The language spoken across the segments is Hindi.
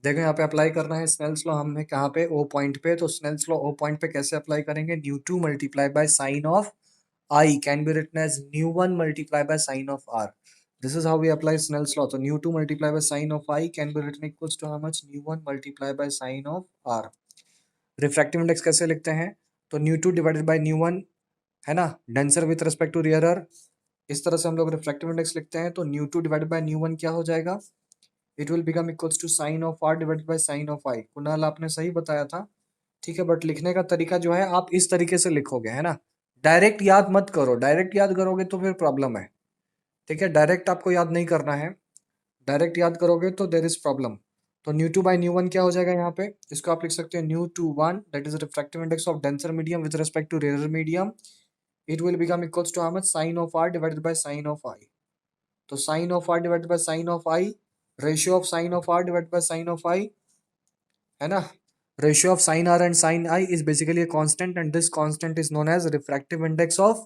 देखो यहाँ पे अप्लाई करना है स्नेल्स लॉ हमें कहाँ पे, ओ पॉइंट पे। तो स्नेल्स लॉ ओ पॉइंट पे कैसे अप्लाई करेंगे, nu two multiply by sine of I can be written as nu one multiply by sine of R. This is how we apply Snell's law. तो nu two multiply by sine of I can be written equals to how much, nu one multiply by sine of R. Refractive index कैसे लिखते हैं, तो nu two divided by nu one, है ना, डेंसर विथ रिस्पेक्ट टू रियरर। इस तरह से हम लोग रिफ्रैक्टिव इंडेक्स लिखते हैं। तो nu two divided by nu one क्या हो जाएगा, it will become equals to sine of R divided by sine of I. Kunal आपने सही बताया था, ठीक है, बट लिखने का तरीका जो है आप इस तरीके से लिखोगे, है ना। डायरेक्ट याद मत करो, डायरेक्ट याद करोगे तो फिर प्रॉब्लम है, ठीक है। डायरेक्ट आपको याद नहीं करना है, डायरेक्ट याद करोगे तो देर इज प्रॉब्लम। तो nu two by new one क्या हो जाएगा यहाँ पे, इसको आप लिख सकते हैं nu two one that is refractive index of denser medium with respect to rare medium. It will become equals to how much, sine of R divided by sine of I. तो sine of R divided by sine of I, ratio of sine of R divided by sine of I, है ना। Ratio of sine R and sine I is basically a constant and this constant is known as refractive index of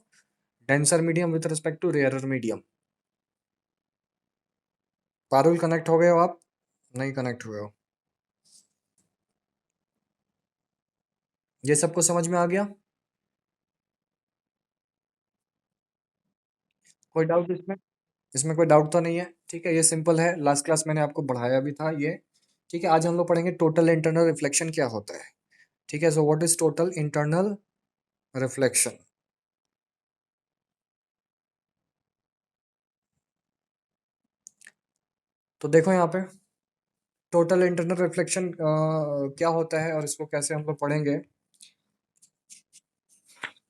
denser medium with respect to rarer medium। Parul connect हो गए हो आप, नहीं कनेक्ट हुए हो, ये सबको समझ में आ गया, कोई डाउट इसमें, इसमें कोई डाउट तो नहीं है, ठीक है। ये सिंपल है, लास्ट क्लास मैंने आपको बढ़ाया भी था ये, ठीक है। आज हम लोग पढ़ेंगे टोटल इंटरनल रिफ्लेक्शन क्या होता है, ठीक है। So what is total internal reflection. तो देखो यहाँ पे टोटल इंटरनल रिफ्लेक्शन क्या होता है और इसको कैसे हम लोग पढ़ेंगे।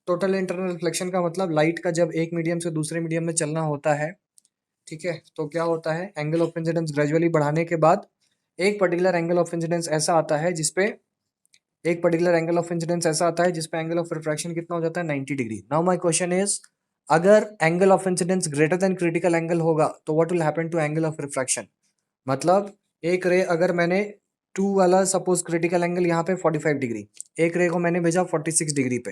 टोटल इंटरनल रिफ्लेक्शन का मतलब लाइट का जब एक मीडियम से दूसरे मीडियम में चलना होता है, ठीक है, तो क्या होता है, एंगल ऑफ इंसिडेंस ग्रेजुअली बढ़ाने के बाद एक पर्टिकुलर एंगल ऑफ इंसिडेंस ऐसा आता है जिसपे एक पर्टिकुलर एंगल ऑफ इंसिडेंस ऐसा आता है जिसपे एंगल ऑफ रिफ्रैक्शन कितना हो जाता है, 90 degree. Now my question is, अगर angle of incidence greater than critical angle होगा तो what will happen to angle of refraction. मतलब एक रे अगर मैंने टू वाला सपोज क्रिटिकल एंगल यहाँ पे 45 डिग्री, एक रे को मैंने भेजा 46 डिग्री पे,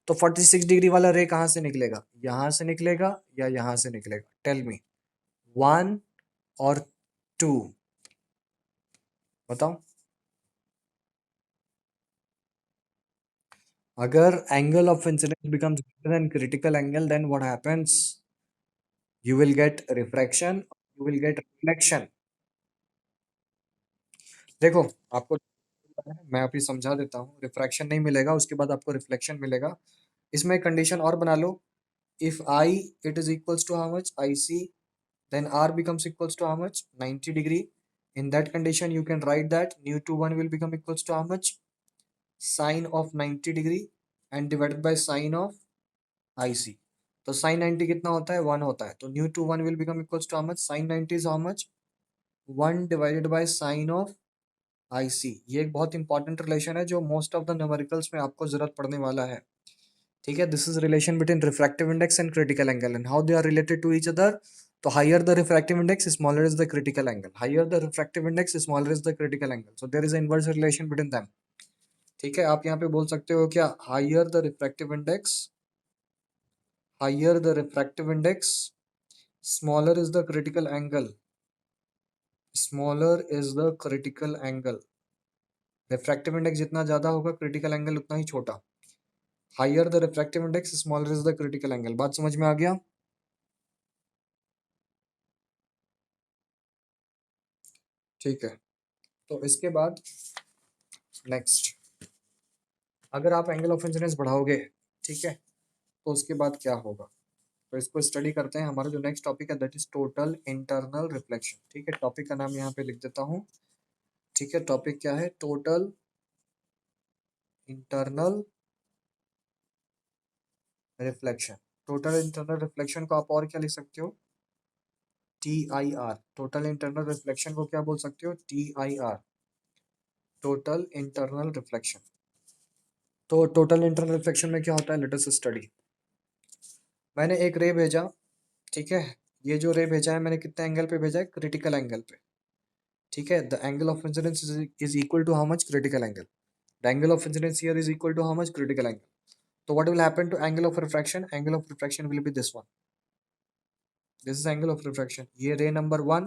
तो 46 डिग्री वाला रे कहाँ से निकलेगा, यहाँ से निकलेगा या यहाँ से निकलेगा, टेल मी, वन और टू, बताओ। अगर angle of incidence becomes greater than critical angle then what happens, you will get refraction, you will get reflection। देखो आपको मैं अभी समझा देता हूँ, रिफ्रैक्शन नहीं मिलेगा उसके बाद आपको रिफ्लेक्शन मिलेगा। इसमें कंडीशन और बना लो, if I it is equals to how much, I C, then r becomes equals to how much, 90 degree। In that condition you can write that nu to 1 will become equals to how much, sine of 90 degree and divided by sine of ic। तो sin 90 कितना होता है, 1 होता है, तो nu to 1 will become equals to how much, sin 90 is how much, 1 divided by sine of ic। ये एक बहुत इंपॉर्टेंट रिलेशन है जो मोस्ट ऑफ द न्यूमेरिकल्स में आपको जरूरत पड़ने वाला है, ठीक है। This is relation between refractive index and critical angle and how they are related to each other. तो higher the refractive index smaller is the critical angle, higher the refractive index smaller is the critical angle, so there is a inverse relation between them, ठीक है। आप यहाँ पे बोल सकते हो क्या, higher the refractive index, higher the refractive index, smaller is the critical angle, smaller is the critical angle. Refractive index जितना ज्यादा होगा क्रिटिकल एंगल उतना ही छोटा। Higher the refractive index smaller is the critical angle. बात समझ में आ गया, ठीक है। तो इसके बाद नेक्स्ट, अगर आप एंगल ऑफ इंसिडेंस बढ़ाओगे, ठीक है, तो उसके बाद क्या होगा, तो इसको स्टडी करते हैं। हमारा जो नेक्स्ट टॉपिक है that is total internal reflection, ठीक है। टॉपिक का नाम यहाँ पे लिख देता हूँ, ठीक है। टॉपिक क्या है, total internal reflection. Total internal reflection को आप और क्या लिख सकते हो, T I R. Total internal reflection को क्या बोल सकते हो, T I R, total internal reflection. तो टोटल इंटरनल रिफ्लेक्शन में क्या होता है, लेट अस स्टडी। मैंने एक रे भेजा, ठीक है, ये जो रे भेजा है मैंने कितने एंगल पे भेजा है, क्रिटिकल एंगल पे, ठीक है। The angle of incidence is equal to how much, critical angle. The angle of incidence here is equal to how much, critical angle. तो what will happen to angle of refraction, angle of refraction will be this one, this is angle of refraction. ये रे नंबर वन,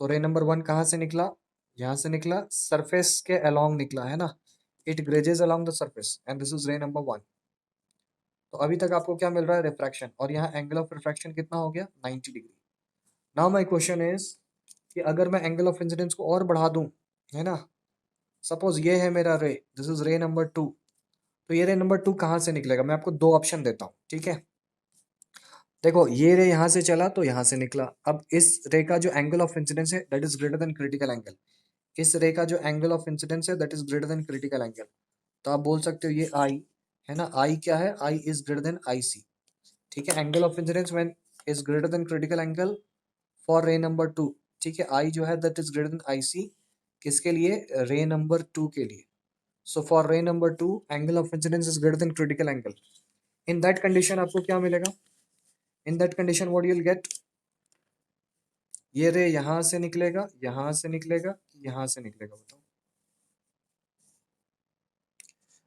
तो रे नंबर वन कहाँ से निकला, यहाँ से निकला, सरफेस के अलोंग निकला है ना, it grazes along the surface and this is ray number 1। तो अभी तक आपको क्या मिल रहा है, रिफ्रैक्शन, और यहाँ एंगल ऑफ रिफ्रैक्शन कितना हो गया, 90 degree. Now my question is कि अगर मैं एंगल ऑफ इंसिडेंस को और बढ़ा दूं, है ना, सपोज ये है मेरा रे, दिस इज रे नंबर 2, तो ये रे नंबर 2 कहाँ से निकलेगा, मैं आपको दो ऑप्शन देता हूँ, ठीक है। देखो ये रे यहाँ से चला तो यहाँ से निकला, अब इस रे का जो एंगल ऑफ इंसिडेंस है that is greater than critical angle, इस रे का जो एंगल ऑफ इंसिडेंस है that is greater than critical angle. तो आप बोल सकते हो ये आई है ना, आई क्या है, I is greater than I C, ठीक है। Angle of incidence when is greater than critical angle for ray number 2, ठीक है, आई जो है that is greater than I C, किसके लिए, रे नंबर 2 के लिए। So for ray number 2 angle of incidence is greater than critical angle. In that condition आपको क्या मिलेगा, in that condition what you will get, ये रे यहाँ से निकलेगा, यहाँ से निकलेगा, यहाँ से निकलेगा, बताओ।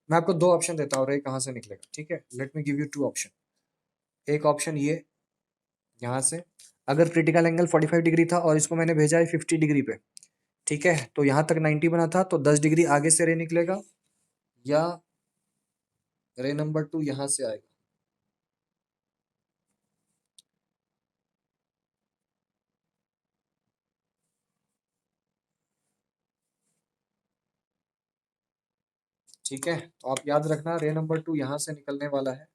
मैं आपको दो ऑप्शन देता हूँ रे कहाँ से निकलेगा, ठीक है। Let me give you two option. एक ऑप्शन ये, यहाँ से, अगर क्रिटिकल एंगल 45 डिग्री था और इसको मैंने भेजा है 50 डिग्री पे, ठीक है, तो यहाँ तक 90 बना था, तो 10 डिग्री आगे से रे निकलेगा, या रे नंबर 2 यहाँ से आएगा। ठीक है, तो आप याद रखना रे नंबर 2 यहाँ से निकलने वाला है,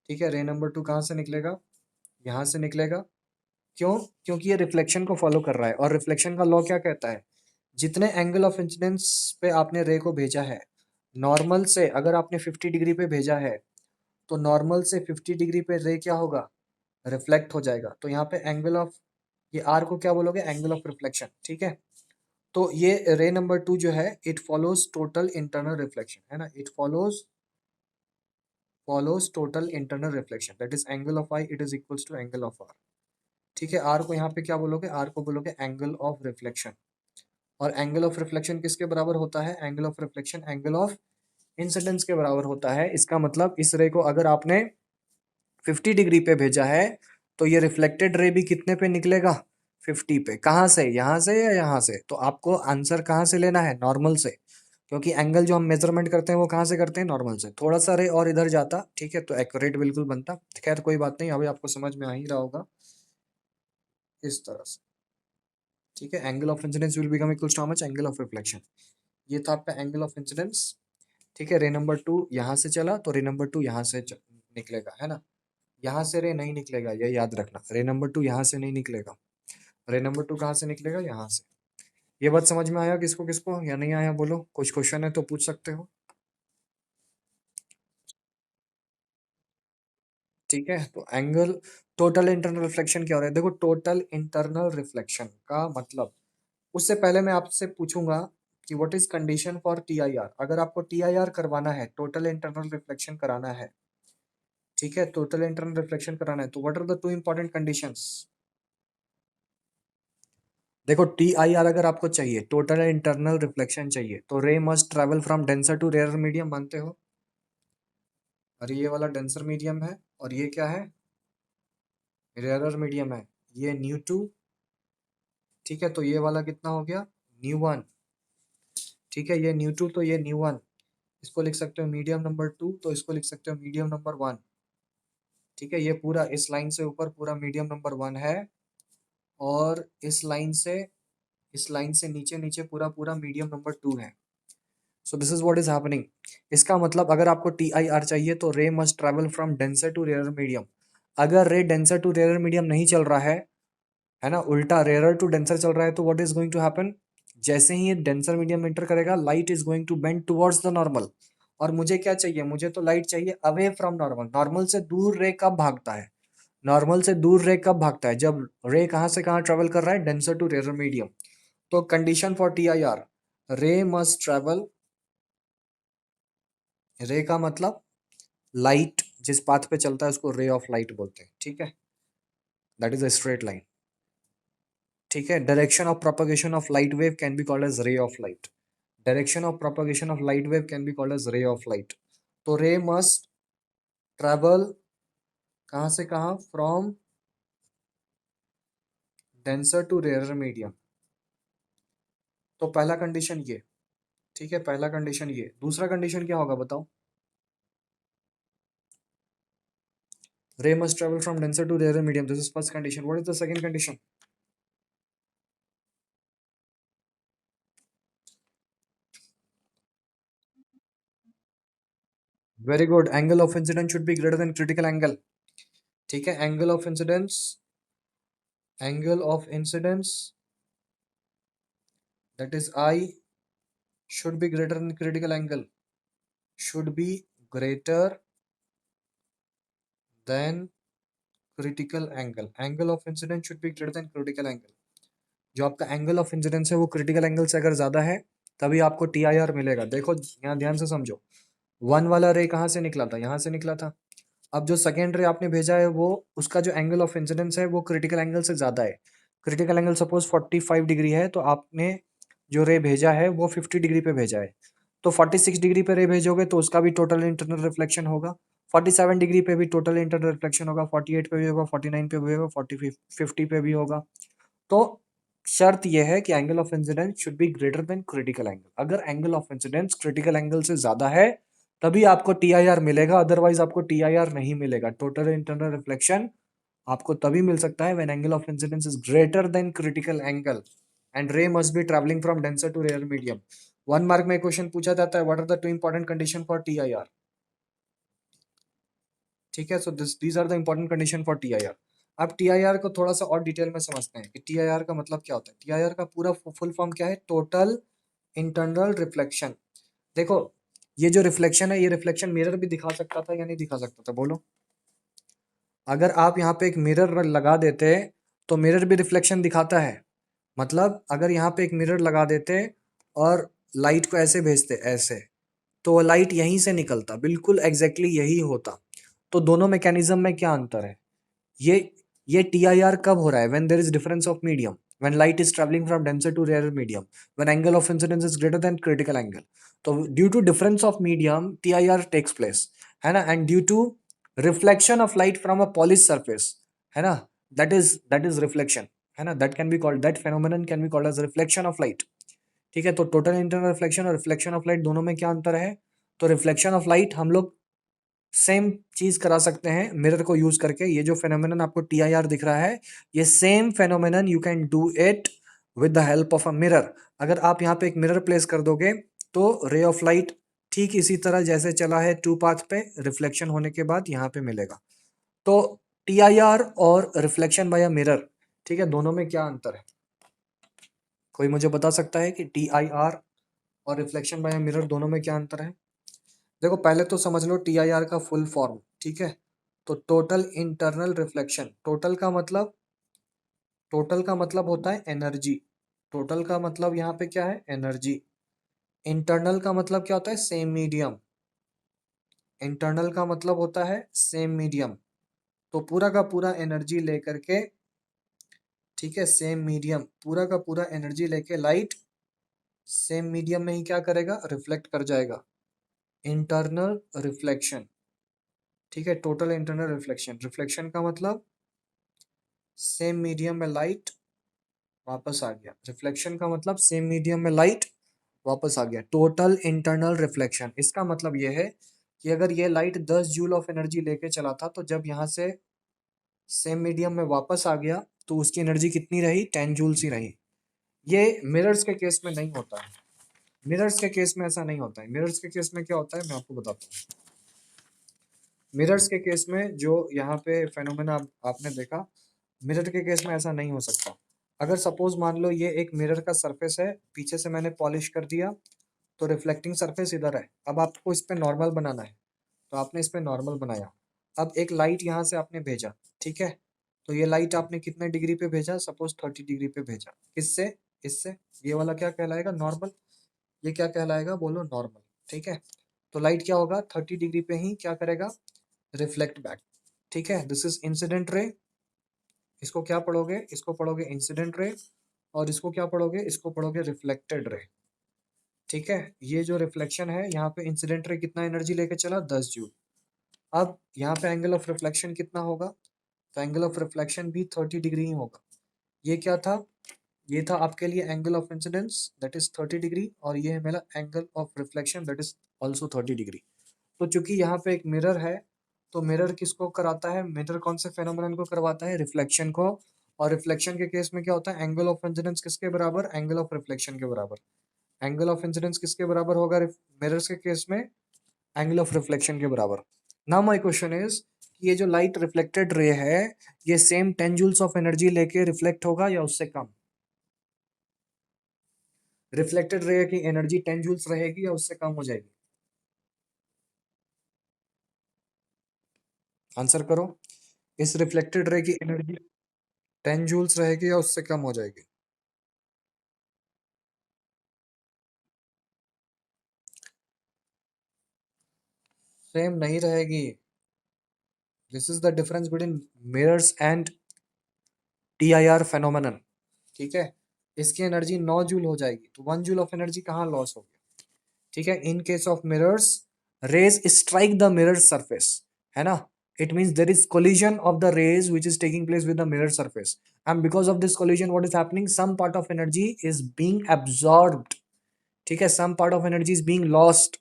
ठीक है। रे नंबर 2 कहाँ से निकलेगा, यहाँ से निकलेगा। क्यों, क्योंकि ये रिफ्लेक्शन को फॉलो कर रहा है, और रिफ्लेक्शन का लॉ क्या कहता है, जितने एंगल ऑफ इंसिडेंस पे आपने रे को भेजा है, नॉर्मल से अगर आपने 50 डिग्री पे भेजा है, तो नॉर्मल से 50 डिग्री पे रे क्या होगा, रिफ्लेक्ट हो जाएगा। तो यहाँ पे एंगल ऑफ, ये आर को क्या बोलोगे, एंगल ऑफ रिफ्लेक्शन, ठीक है। तो ये रे नंबर 2 जो है it follows total internal reflection, है ना, it follows total internal reflection, that is angle of I it is equals to angle of R, ठीक है। आर को यहाँ पे क्या बोलोगे, आर को बोलोगे एंगल ऑफ रिफ्लेक्शन। और एंगल ऑफ रिफ्लेक्शन किसके बराबर होता है, angle of reflection angle of incidence के बराबर होता है। इसका मतलब इस रे को अगर आपने 50 डिग्री पे भेजा है, तो ये रिफ्लेक्टेड रे भी कितने पे निकलेगा, 50 पे। कहाँ से, यहाँ से या यहाँ से, तो आपको आंसर कहाँ से लेना है, नॉर्मल से, क्योंकि एंगल जो हम मेजरमेंट करते हैं वो कहाँ से करते हैं, नॉर्मल से। थोड़ा सा रे और इधर जाता, ठीक है, तो एक्यूरेट बिल्कुल बनता। खैर कोई बात नहीं, अभी आपको समझ में आ ही रहा होगा इस तरह से, ठीक है। Angle of incidence will become equals to how much, angle of reflection. ये था आपका एंगल ऑफ इंसिडेंस, ठीक है। रे नंबर 2 यहाँ से चला, तो रे नंबर 2 यहाँ से निकलेगा, है ना। यहाँ से रे नहीं निकलेगा, ये याद रखना, रे नंबर 2 यहाँ से नहीं निकलेगा। रे नंबर 2 कहाँ से निकलेगा, यहाँ से। ये बात समझ में आया किसको किसको, या नहीं आया बोलो, कुछ क्वेश्चन है तो पूछ सकते हो, ठीक है। तो एंगल, टोटल इंटरनल रिफ्लेक्शन क्या हो रहा है, देखो टोटल इंटरनल रिफ्लेक्शन का मतलब, उससे पहले मैं आपसे पूछूंगा कि what is condition for T I R. अगर आपको टी आई आर करवाना है, टोटल इंटरनल रिफ्लेक्शन कराना है, ठीक है, टोटल इंटरनल रिफ्लेक्शन कराना है, तो what are the two important conditions. देखो टी आई आर अगर आपको चाहिए, टोटल इंटरनल रिफ्लेक्शन चाहिए, तो ray must travel from denser to rare medium, मानते हो। और ये वाला डेंसर मीडियम है, और ये क्या है, रेयरर मीडियम है, ये न्यू टू, ठीक है। तो ये वाला कितना हो गया, न्यू वन, ठीक है, ये न्यू टू तो ये न्यू वन। इसको लिख सकते हो मीडियम नंबर 2, तो इसको लिख सकते हो मीडियम नंबर 1, ठीक है। ये पूरा इस लाइन से ऊपर पूरा मीडियम नंबर 1 है, और इस लाइन से नीचे नीचे पूरा पूरा मीडियम नंबर 2 है। So this is what is happening. इसका मतलब अगर आपको टी आई आर चाहिए, तो ray must travel from denser to rare medium. अगर ray denser to rare medium नहीं चल रहा है ना, उल्टा रेयर टू डेंसर चल रहा है, तो what is going to happen, जैसे ही ये डेंसर मीडियम एंटर करेगा, light is going to bend towards the normal. और मुझे क्या चाहिए, मुझे तो लाइट चाहिए अवे फ्रॉम नॉर्मल। नॉर्मल से दूर रे कब भागता है, नॉर्मल से दूर रे कब भागता है, जब रे कहाँ से कहाँ ट्रेवल कर रहा है, डेंसर टू रेयर मीडियम। तो condition for T I are, रे मस्ट ट्रेवल, रे का मतलब लाइट जिस पाथ पे चलता है उसको रे ऑफ लाइट बोलते हैं, ठीक है। That is a straight line, ठीक है। Direction of propagation of light wave can be called as ray of light, direction of propagation of light wave can be called as ray of light. तो रे मस्ट ट्रेवल कहाँ से कहाँ, from denser to rare medium, तो पहला कंडीशन ये, ठीक है, पहला कंडीशन ये। दूसरा कंडीशन क्या होगा बताओ? Ray must travel from denser to rare medium, this is first condition. What is the second condition? Very good, angle of incidence should be greater than critical angle. ठीक है, angle of incidence that is I should be greater than critical angle, should be greater than critical angle, angle of incidence should be greater than critical angle। जो आपका एंगल ऑफ इंसिडेंस है वो क्रिटिकल एंगल से अगर ज्यादा है तभी आपको टी आई आर मिलेगा। देखो यहाँ ध्यान से समझो, वन वाला रे कहाँ से निकला था? यहाँ से निकला था। अब जो सेकेंड रे आपने भेजा है वो, उसका जो एंगल ऑफ इंसिडेंस है वो क्रिटिकल एंगल से ज्यादा है। क्रिटिकल एंगल सपोज 45 डिग्री है, तो आपने जो रे भेजा है वो 50 डिग्री पे भेजा है। तो 46 डिग्री पे रे भेजोगे तो उसका भी टोटल इंटरनल रिफ्लेक्शन होगा। 47 डिग्री पे भी टोटल इंटरनल रिफ्लेक्शन होगा। 48 पे भी होगा, 49 पे भी होगा, 50 पे भी होगा। तो शर्त यह है कि angle of incidence should be greater than critical angle. अगर angle of incidence critical angle से ज्यादा है तभी आपको टी आई आर मिलेगा, अदरवाइज आपको टी आई आर नहीं मिलेगा। टोटल इंटरनल रिफ्लेक्शन आपको तभी मिल सकता है when angle of incidence is greater than critical angle and ray must be travelling from denser to rare medium. 1 mark में क्वेश्चन पूछा जाता है, what are the two important condition for T I R. ठीक है, so these are the important condition for T I R. अब टी आई आर को थोड़ा सा और डिटेल में समझते हैं कि टी आई आर का मतलब क्या होता है। टी आई आर का पूरा फुल फॉर्म क्या है? Total internal reflection. देखो, ये जो रिफ्लेक्शन है, ये रिफ्लेक्शन मिरर भी दिखा सकता था या नहीं दिखा सकता था? बोलो। अगर आप यहाँ पे एक मिरर लगा देते तो मिरर भी रिफ्लेक्शन दिखाता है। मतलब अगर यहाँ पे एक मिरर लगा देते और लाइट को ऐसे भेजते, ऐसे, तो लाइट यहीं से निकलता, बिल्कुल एग्जैक्टली यही होता। तो दोनों मैकेनिज्म में क्या अंतर है? ये ये टी आई आर कब हो रहा है? When there is difference of medium, when light is travelling from denser to rare medium, when angle of incidence is greater than critical angle. तो due to difference of medium T I R takes place, है ना। And due to reflection of light from a polish surface, है ना, दैट इज रिफ्लेक्शन, है ना। That can be called, that phenomenon can be called as reflection of light. ठीक है, तो टोटल इंटरनल रिफ्लेक्शन और रिफ्लेक्शन ऑफ लाइट दोनों में क्या अंतर है? तो रिफ्लेक्शन ऑफ लाइट हम लोग सेम चीज करा सकते हैं मिरर को यूज करके। ये जो फेनोमेनन आपको टी आई आर दिख रहा है, ये same phenomenon you can do it with the help of a mirror. अगर आप यहाँ पे एक मिरर प्लेस कर दोगे तो रे ऑफ लाइट ठीक इसी तरह जैसे चला है टू पाथ पे, रिफ्लेक्शन होने के बाद यहाँ पे मिलेगा। तो टी आई आर और रिफ्लेक्शन बाय मिरर, ठीक है, दोनों में क्या अंतर है? कोई मुझे बता सकता है कि टी आई आर और रिफ्लेक्शन बाय मिरर दोनों में क्या अंतर है? देखो, पहले तो समझ लो टी आई आर का फुल फॉर्म। ठीक है, तो टोटल इंटरनल रिफ्लेक्शन। टोटल का मतलब होता है एनर्जी। टोटल का मतलब यहाँ पे क्या है? एनर्जी। इंटरनल का मतलब क्या होता है? Same medium. इंटरनल का मतलब होता है सेम मीडियम। तो पूरा का पूरा एनर्जी लेकर के, ठीक है, सेम मीडियम, पूरा का पूरा एनर्जी लेके लाइट सेम मीडियम में ही क्या करेगा? रिफ्लेक्ट कर जाएगा। इंटरनल रिफ्लेक्शन, ठीक है, टोटल इंटरनल रिफ्लेक्शन। रिफ्लेक्शन का मतलब सेम मीडियम में लाइट वापस आ गया। रिफ्लेक्शन का मतलब सेम मीडियम में लाइट वापस आ गया। टोटल इंटरनल रिफ्लेक्शन, इसका मतलब यह है कि अगर ये लाइट 10 जूल ऑफ एनर्जी लेके चला था, तो जब यहाँ से सेम मीडियम में वापस आ गया तो उसकी एनर्जी कितनी रही? 10 जूल्स ही रही। ये मिरर्स के केस में नहीं होता है। मिरर्स के केस में ऐसा नहीं होता है। मिरर्स के केस में क्या होता है मैं आपको बताता हूँ। मिरर्स के केस में जो यहाँ पे फेनोमेना आपने देखा, मिरर के केस में ऐसा नहीं हो सकता। अगर सपोज मान लो ये एक मिरर का सरफेस है, पीछे से मैंने पॉलिश कर दिया, तो रिफ्लेक्टिंग सरफेस इधर है। अब आपको इस पे नॉर्मल बनाना है, तो आपने इस पे नॉर्मल बनाया। अब एक लाइट यहाँ से आपने भेजा, ठीक है, तो ये लाइट आपने कितने डिग्री पे भेजा? सपोज 30 डिग्री पे भेजा। किससे? इससे। ये वाला क्या कहलाएगा? नॉर्मल। ये क्या कहलाएगा? बोलो, नॉर्मल। ठीक है, तो लाइट क्या होगा? 30 डिग्री पे ही क्या करेगा? Reflect back. ठीक है, दिस इज इंसिडेंट रे। इसको क्या पढ़ोगे? इसको पढ़ोगे इंसिडेंट रे। और इसको क्या पढ़ोगे? इसको पढ़ोगे रिफ्लेक्टेड रे। ठीक है, ये जो रिफ्लेक्शन है, यहाँ पे इंसिडेंट रे कितना एनर्जी लेके चला? 10 जूल। अब यहाँ पे एंगल ऑफ रिफ्लेक्शन कितना होगा? तो एंगल ऑफ रिफ्लेक्शन भी 30 डिग्री ही होगा। ये क्या था? ये था आपके लिए angle of incidence that is 30 degree, और ये है मेरा angle of reflection that is also 30 degree. तो चूंकि यहाँ पे एक मिरर है, तो मिरर किसको कराता है, मिरर कौन से फेनोमेनन को करवाता है, रिफ्लेक्शन को। और रिफ्लेक्शन के केस में क्या होता है, एंगल ऑफ इंसिडेंस किसके बराबर, एंगल ऑफ रिफ्लेक्शन के बराबर। एंगल ऑफ इंसिडेंस किसके बराबर होगा मिरर्स के केस में, एंगल ऑफ रिफ्लेक्शन के बराबर। नाउ माय क्वेश्चन इज, ये जो लाइट रिफ्लेक्टेड रे है, ये सेम 10 जूल्स ऑफ एनर्जी लेके रिफ्लेक्ट होगा या उससे कम। रिफ्लेक्टेड रे की एनर्जी 10 जूल्स रहेगी या उससे कम हो जाएगी, आंसर करो। इस रिफ्लेक्टेड रे की एनर्जी 10 जूल्स रहेगी या उससे कम हो जाएगी। सेम नहीं रहेगी। This is the difference between mirrors and TIR phenomenon. ठीक है, इसकी एनर्जी 9 जूल हो जाएगी, तो 1 जूल ऑफ एनर्जी कहाँ लॉस हो गया। ठीक है, in case of mirrors, rays strike the mirror surface, है ना, it means there is collision of the rays which is taking place with the mirror surface, and because of this collision what is happening, some part of energy is being absorbed. ठीक है, some part of energy is being lost.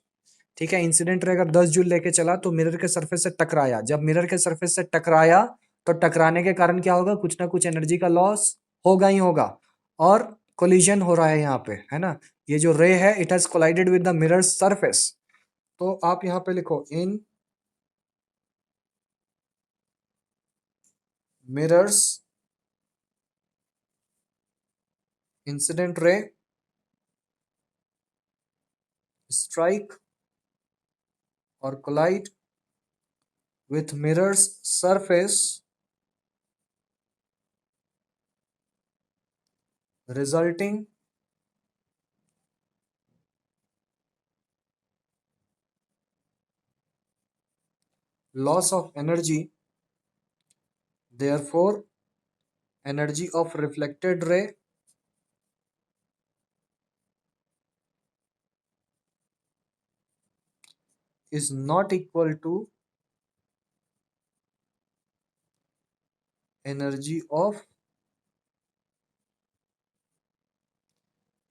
ठीक है, इंसिडेंट रे अगर 10 जूल लेके चला तो मिरर के सरफेस से टकराया, जब मिरर के सरफेस से टकराया तो टकराने के कारण क्या होगा, कुछ ना कुछ एनर्जी का लॉस होगा ही होगा, और कोलिजन हो रहा है यहाँ पे, है ना। ये जो रे है it has collided with the mirror surface. तो आप यहाँ पे लिखो, इन मिरर्स इंसिडेंट रे स्ट्राइक और collide with mirror's surface, resulting loss of energy. Therefore, energy of reflected ray is not equal to energy of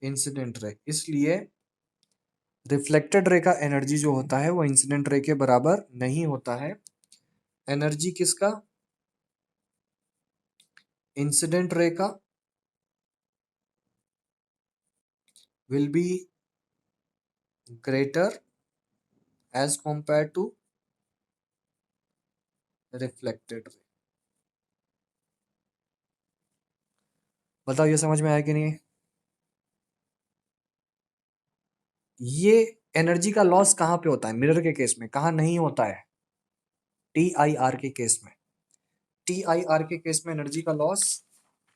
incident ray. इसलिए रिफ्लेक्टेड रे का एनर्जी जो होता है वो इंसिडेंट रे के बराबर नहीं होता है। एनर्जी किसका, इंसिडेंट रे का will be greater as compare to reflected ray. बताओ ये समझ में आया कि नहीं। ये एनर्जी का लॉस कहाँ पे होता है, मिरर के केस में, कहाँ नहीं होता है, टी आई आर के केस में। टी आई आर के केस में एनर्जी का लॉस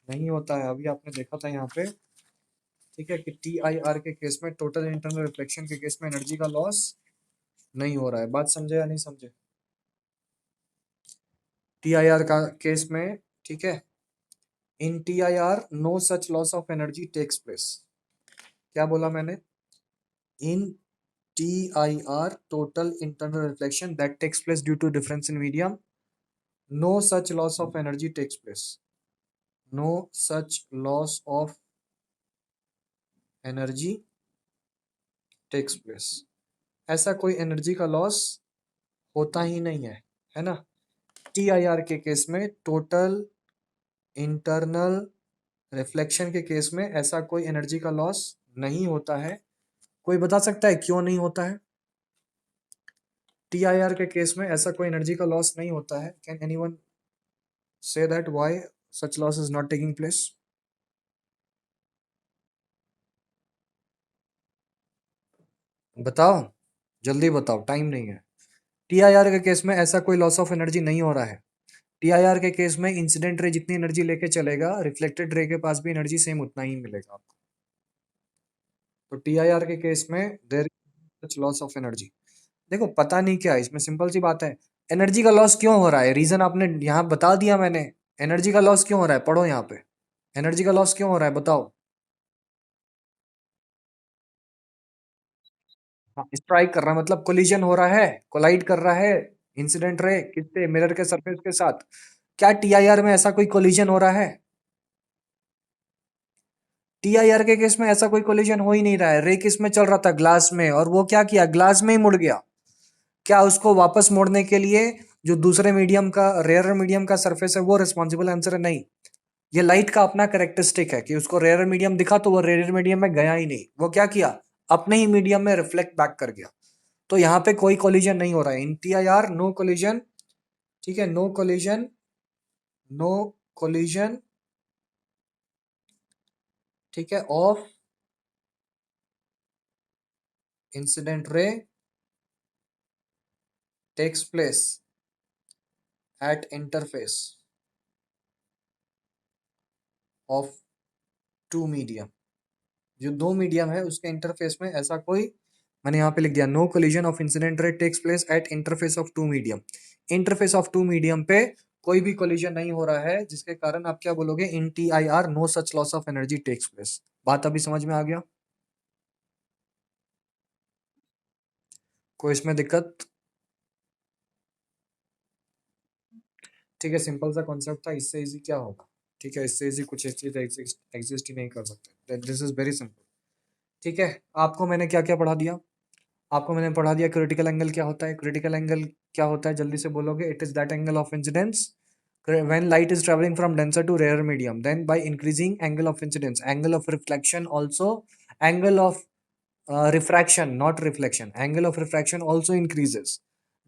नहीं होता है, अभी आपने देखा था यहाँ पे। ठीक है, कि टी आई आर के केस में, टोटल इंटरनल रिफ्लेक्शन के केस में एनर्जी का लॉस नहीं हो रहा है। बात समझे या नहीं समझे। टी आई आर का केस में, ठीक है, in T I R no such loss of energy takes place. क्या बोला मैंने, in T I R total internal reflection that takes place due to difference in medium, no such loss of energy takes place, no such loss of energy takes place। ऐसा कोई एनर्जी का लॉस होता ही नहीं है ना। टीआईआर के केस में, टोटल इंटरनल रिफ्लेक्शन के केस में ऐसा कोई एनर्जी का लॉस नहीं होता है। कोई बता सकता है क्यों नहीं होता है, टीआईआर के केस में ऐसा कोई एनर्जी का लॉस नहीं होता है। Can anyone say that why such loss is not taking place. बताओ, जल्दी बताओ, टाइम नहीं है। टीआईआर के केस में ऐसा कोई लॉस ऑफ एनर्जी नहीं हो रहा है। टीआईआर के केस में इंसिडेंट रे जितनी एनर्जी लेके चलेगा, रिफ्लेक्टेड रे के पास भी एनर्जी सेम उतना ही मिलेगा आपको। तो टीआईआर के केस में there is loss of energy. देखो पता नहीं क्या है इसमें, सिंपल सी बात है, एनर्जी का लॉस क्यों हो रहा है, रीजन आपने यहाँ बता दिया मैंने। एनर्जी का लॉस क्यों हो रहा है, पढ़ो यहाँ पे, एनर्जी का लॉस क्यों हो रहा है बताओ। हाँ, स्ट्राइक कर रहा है मतलब कोलिजन हो रहा है, कोलाइड कर रहा है इंसिडेंट रे किससे, मिरर के सरफेस के साथ। क्या टीआईआर में ऐसा कोई कोलिजन हो रहा है, TIR के केस में ऐसा कोई कोलिजन हो ही नहीं रहा है। रे किस में चल रहा था? ग्लास में, और वो क्या किया? ग्लास में ही मुड़ गया। क्या उसको वापस मोड़ने के लिए जो दूसरे मीडियम का, रेयर मीडियम का सरफेस है, वो रिस्पॉन्सिबल? आंसर है नहीं। ये लाइट का अपना कैरेक्टरिस्टिक है कि उसको रेयर मीडियम दिखा तो वो रेयर मीडियम में गया ही नहीं, वो क्या किया? अपने ही मीडियम में रिफ्लेक्ट बैक कर गया। तो यहाँ पे कोई कोलिजन नहीं हो रहा है इन TIR, नो कोलिजन। ठीक है, नो कोलिजन, नो कोलिजन, ठीक है, of incident ray takes place at interface of two medium. जो दो मीडियम है उसके इंटरफेस में ऐसा कोई, मैंने यहाँ पे लिख दिया, no collision of incident ray takes place at interface of two medium. Interface of two medium पे कोई भी कोलिजन नहीं हो रहा है, जिसके कारण आप क्या बोलोगे? In TIR no such loss of energy takes place. बात अभी समझ में आ गया? कोई इसमें दिक्कत? ठीक है, सिंपल सा कॉन्सेप्ट था, इससे इजी क्या होगा? ठीक है, इससे इजी कुछ इस चीज एग्जिस्ट ही नहीं कर सकते। This is very simple. ठीक है, आपको मैंने क्या क्या पढ़ा दिया? आपको मैंने पढ़ा दिया क्रिटिकल एंगल क्या होता है। क्रिटिकल एंगल क्या होता है? जल्दी से बोलोगे। It is that angle of incidence when light is traveling from denser to rarer medium, then by increasing angle of incidence, angle of reflection also, angle of refraction, not reflection, angle of refraction also increases.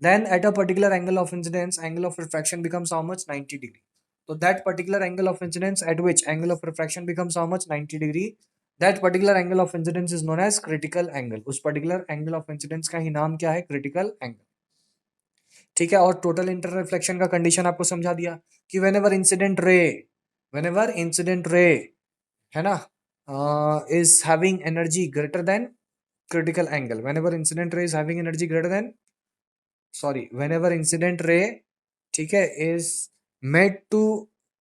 Then at a particular angle of incidence, angle of refraction becomes how much? 90 degree. So that particular angle of incidence at which angle of refraction becomes how much? 90 degree. That particular angle of incidence is known as critical angle. उस particular angle of incidence का ही नाम क्या है? critical angle. ठीक है, और टोटल इंटर रिफ्लेक्शन का कंडीशन आपको समझा दिया कि वेनेवर इंसिडेंट रे है ना, is having energy greater than critical angle, whenever incident ray is having energy greater than, sorry, whenever incident ray, ठीक है, is made to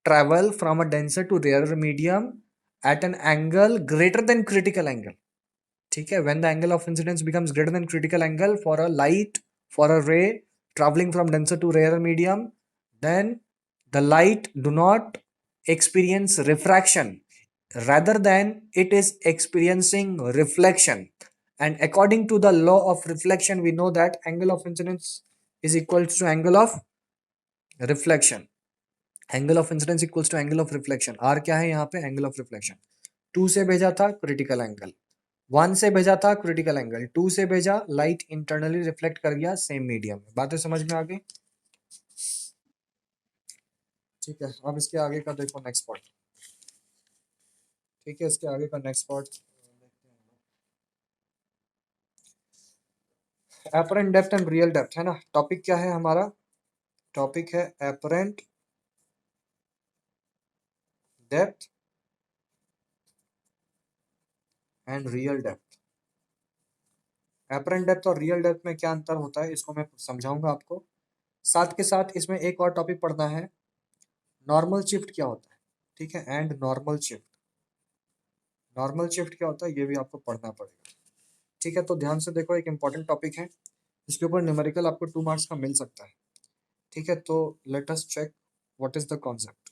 travel from a denser to rare medium at an angle greater than critical angle. ठीक है, when the angle of incidence becomes greater than critical angle for a light, for a ray traveling from denser to rarer medium, then the light do not experience refraction, rather than it is experiencing reflection. And according to the law of reflection, we know that angle of incidence is equal to angle of reflection. Angle of incidence equals to angle of reflection. R क्या है यहाँ पे? Angle of reflection. 2 से भेजा था क्रिटिकल एंगल, 1 से भेजा था क्रिटिकल एंगल, 2 से भेजा, लाइट इंटरनली रिफ्लेक्ट कर गया सेम मीडियम में। बातें समझ में आ गई? ठीक है, अब इसके आगे का देखो नेक्स्ट पार्ट। ठीक है, इसके आगे का नेक्स्ट पार्ट देखते हैं। Apparent depth and real depth है ना, टॉपिक क्या है हमारा? टॉपिक है apparent depth and real depth. Apparent depth और रियल डेप्थ में क्या अंतर होता है, इसको मैं समझाऊंगा आपको। साथ के साथ इसमें एक और टॉपिक पढ़ना है, नॉर्मल शिफ्ट क्या होता है। ठीक है, and normal shift, normal shift क्या होता है ये भी आपको पढ़ना पड़ेगा। ठीक है, तो ध्यान से देखो, एक इंपॉर्टेंट टॉपिक है, इसके ऊपर न्यूमेरिकल आपको 2 मार्क्स का मिल सकता है। ठीक है, तो let us check what is the concept.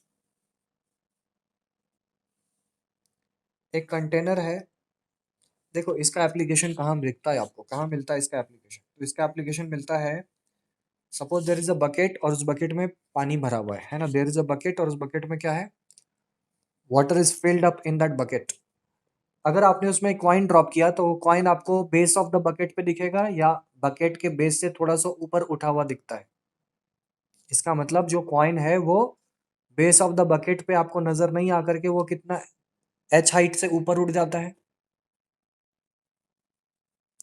एक कंटेनर है, देखो इसका एप्लीकेशन कहाँ दिखता है आपको, कहाँ मिलता है इसका एप्लीकेशन? तो इसका एप्लीकेशन मिलता है, suppose there is a bucket और उस बकेट में पानी भरा हुआ है ना, देयर इज अ बकेट और उस बकेट में क्या है? Water is filled up in that bucket. अगर आपने उसमें कॉइन ड्रॉप किया तो वो कॉइन आपको बेस ऑफ द बकेट पे दिखेगा या बकेट के बेस से थोड़ा सा ऊपर उठा हुआ दिखता है? इसका मतलब जो कॉइन है वो बेस ऑफ द बकेट पे आपको नजर नहीं आकर के वो कितना एच हाइट से ऊपर उठ जाता है।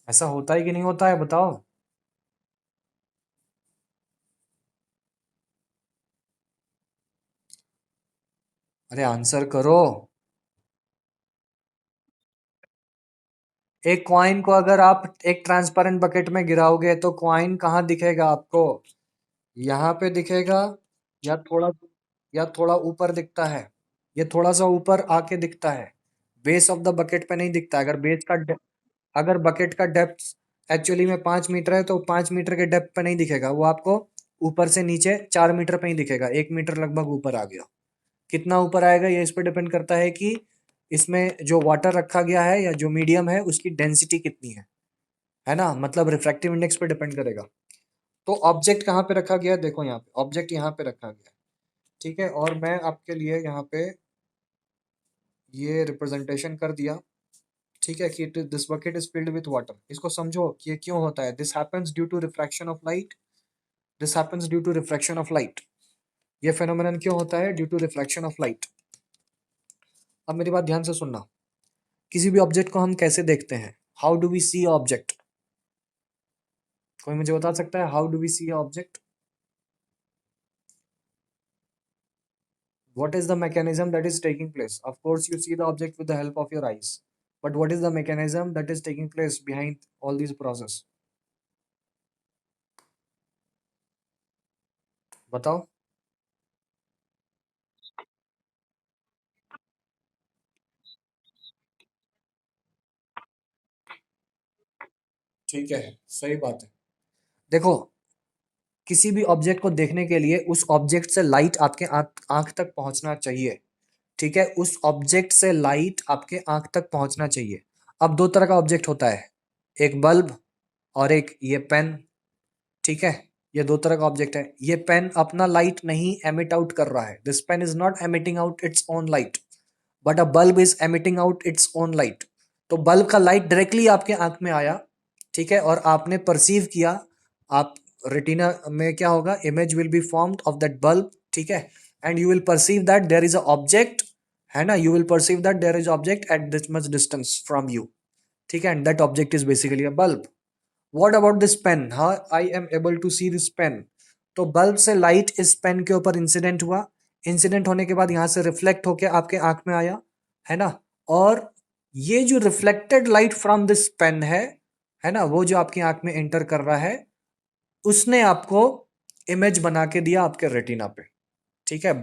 ऐसा होता है कि नहीं होता है, बताओ? अरे आंसर करो। एक कॉइन को अगर आप एक ट्रांसपेरेंट बकेट में गिराओगे तो कॉइन कहाँ दिखेगा आपको? यहाँ पे दिखेगा, या थोड़ा, या थोड़ा ऊपर दिखता है? ये थोड़ा सा ऊपर आके दिखता है, बेस ऑफ द बकेट पे नहीं दिखता। अगर बकेट का डेप्थ एक्चुअली में 5 मीटर है तो 5 मीटर के डेप्थ पे नहीं दिखेगा, वो आपको ऊपर से नीचे 4 मीटर पे ही दिखेगा, 1 मीटर लगभग ऊपर आ गया। कितना ऊपर आएगा ये इस पे डिपेंड करता है कि इसमें जो वाटर रखा गया है या जो मीडियम है उसकी डेंसिटी कितनी है ना, मतलब रिफ्रैक्टिव इंडेक्स पे डिपेंड करेगा। तो ऑब्जेक्ट कहाँ पे रखा गया है, देखो यहाँ पे ऑब्जेक्ट यहाँ पे रखा गया है, ठीक है। और मैं आपके लिए यहाँ पे ये रिप्रेजेंटेशन कर दिया, ठीक है, कि this bucket is filled with water. इसको समझो कि ये क्यों होता है। This happens due to refraction of light, this happens due to refraction of light. ये फेनोमेनन क्यों होता है, due to refraction of light. अब मेरी बात ध्यान से सुनना, किसी भी ऑब्जेक्ट को हम कैसे देखते हैं, how do we see object, कोई मुझे बता सकता है how do we see object? What is the mechanism that is taking place? Of course you see the object with the help of your eyes, but what is the mechanism that is taking place behind all these process? बताओ। ठीक है, सही बात है। देखो, किसी भी ऑब्जेक्ट को देखने के लिए उस ऑब्जेक्ट से लाइट आपके आंख तक पहुंचना चाहिए, ठीक है, उस ऑब्जेक्ट से लाइट आपके आंख तक पहुंचना चाहिए। अब दो तरह का ऑब्जेक्ट होता है, एक बल्ब और एक ये पेन, ठीक है। ये दो तरह का ऑब्जेक्ट है। ये पेन अपना लाइट नहीं एमिट आउट कर रहा है, this pen is not emitting out its own light, but a bulb is emitting out its own light. तो बल्ब का लाइट डायरेक्टली आपके आंख में आया, ठीक है, और आपने परसीव किया। आप रेटिना में क्या होगा, image will be formed of that bulb, ठीक है, and you will perceive that there is a object, है ना, you will perceive that there is object at this much distance from you, ठीक है, and that object is basically a bulb. What about this pen, how I am able to see this pen? तो बल्ब से लाइट इस पेन के ऊपर इंसिडेंट हुआ, इंसिडेंट होने के बाद यहां से रिफ्लेक्ट होके आपके आंख में आया, है ना। और ये जो reflected light from this pen है ना, वो जो आपकी आंख में एंटर कर रहा है, उसने आपको इमेज बना के दिया आपके रेटिना पे, ठीक है।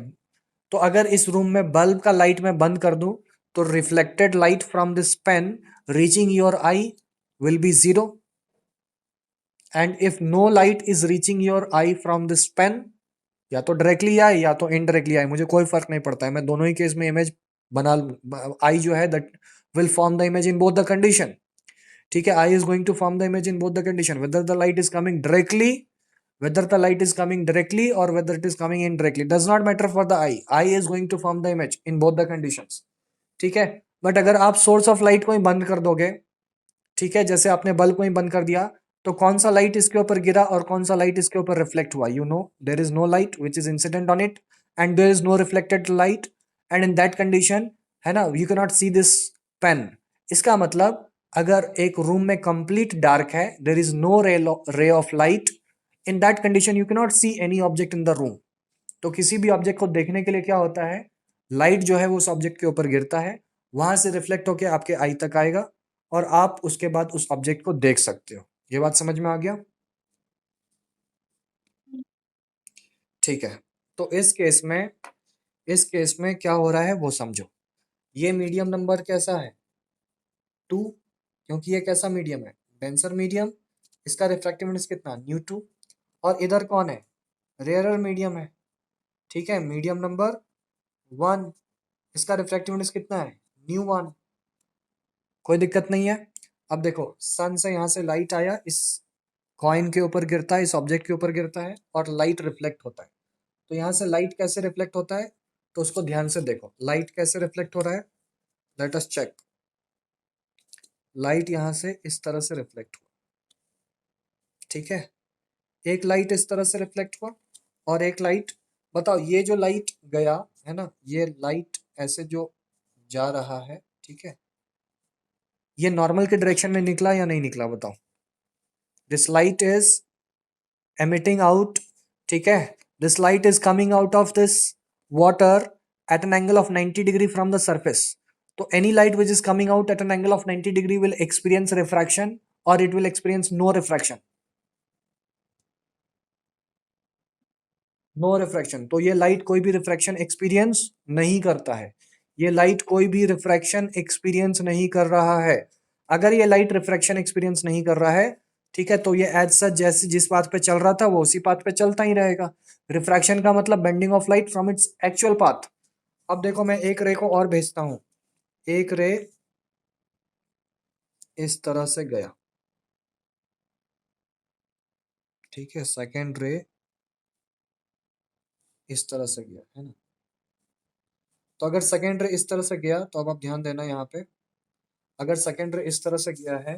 तो अगर इस रूम में बल्ब का लाइट मैं बंद कर दूं, तो reflected light from this pen reaching your eye will be zero, and if no light is reaching your eye from this pen, या तो डायरेक्टली आए या तो इनडायरेक्टली आए, मुझे कोई फर्क नहीं पड़ता है, मैं दोनों ही केस में इमेज बना, आई जो है that will form the image in both the condition, ठीक है। I is going to form the image in both the condition, whether the light is coming directly, whether the light is coming directly or whether it is coming indirectly does not matter for the eye is going to form the image in both the conditions, ठीक है। बट अगर आप सोर्स ऑफ लाइट को ही बंद कर दोगे, ठीक है, जैसे आपने बल्ब को ही बंद कर दिया, तो कौन सा लाइट इसके ऊपर गिरा और कौन सा लाइट इसके ऊपर रिफ्लेक्ट हुआ, you know there is no light which is incident on it and there is no reflected light, and in that condition, है ना, you can not see this pen. इसका मतलब अगर एक रूम में कंप्लीट डार्क है, there is no ray of light, in that condition you can not see any object in the room. तो किसी भी ऑब्जेक्ट को देखने के लिए क्या होता है, लाइट जो है वो उस ऑब्जेक्ट के ऊपर गिरता है, वहां से रिफ्लेक्ट होकर आपके आई तक आएगा और आप उसके बाद उस ऑब्जेक्ट को देख सकते हो। ये बात समझ में आ गया? ठीक है। तो इस केस में क्या हो रहा है वो समझो। ये मीडियम नंबर कैसा है, 2, क्योंकि ये कैसा मीडियम है, डेंसर मीडियम। इसका रिफ्रैक्टिव इंडेक्स कितना, न्यू 2। और इधर कौन है, रेयरर मीडियम है, ठीक है, मीडियम नंबर 1। इसका रिफ्रैक्टिव इंडेक्स कितना है, न्यू 1। कोई दिक्कत नहीं है। अब देखो, सन से यहाँ से लाइट आया, इस कॉइन के ऊपर गिरता है, इस ऑब्जेक्ट के ऊपर गिरता है और लाइट रिफ्लेक्ट होता है। तो यहाँ से लाइट कैसे रिफ्लेक्ट होता है, तो उसको ध्यान से देखो, लाइट कैसे रिफ्लेक्ट हो रहा है, लेट अस चेक। लाइट यहाँ से इस तरह से रिफ्लेक्ट हुआ, ठीक है, एक लाइट इस तरह से रिफ्लेक्ट हुआ और एक लाइट, बताओ ये जो लाइट गया है ना, ये लाइट ऐसे जो जा रहा है, ठीक है, ये नॉर्मल के डायरेक्शन में निकला या नहीं निकला, बताओ। This light is emitting out, ठीक है, this light is coming out of this water at an angle of 90 degree from the surface. तो any light which is coming out at an angle of 90 degree will experience refraction or it will experience no refraction. No refraction, तो ये लाइट कोई भी रिफ्रैक्शन एक्सपीरियंस नहीं करता है, ये लाइट कोई भी रिफ्रैक्शन एक्सपीरियंस नहीं कर रहा है। अगर ये लाइट रिफ्रैक्शन एक्सपीरियंस नहीं कर रहा है, ठीक है, तो ये एज सच जैसे जिस पाथ पे चल रहा था वो उसी पाथ पे चलता ही रहेगा। रिफ्रैक्शन का मतलब bending of light from its actual path. अब देखो, मैं एक रे को और भेजता हूँ, एक रे इस तरह से गया, ठीक है, सेकेंड रे इस तरह से गया, है ना। तो अगर सेकेंड रे इस तरह से गया तो अब आप ध्यान देना यहाँ पे, अगर सेकेंड रे इस तरह से गया है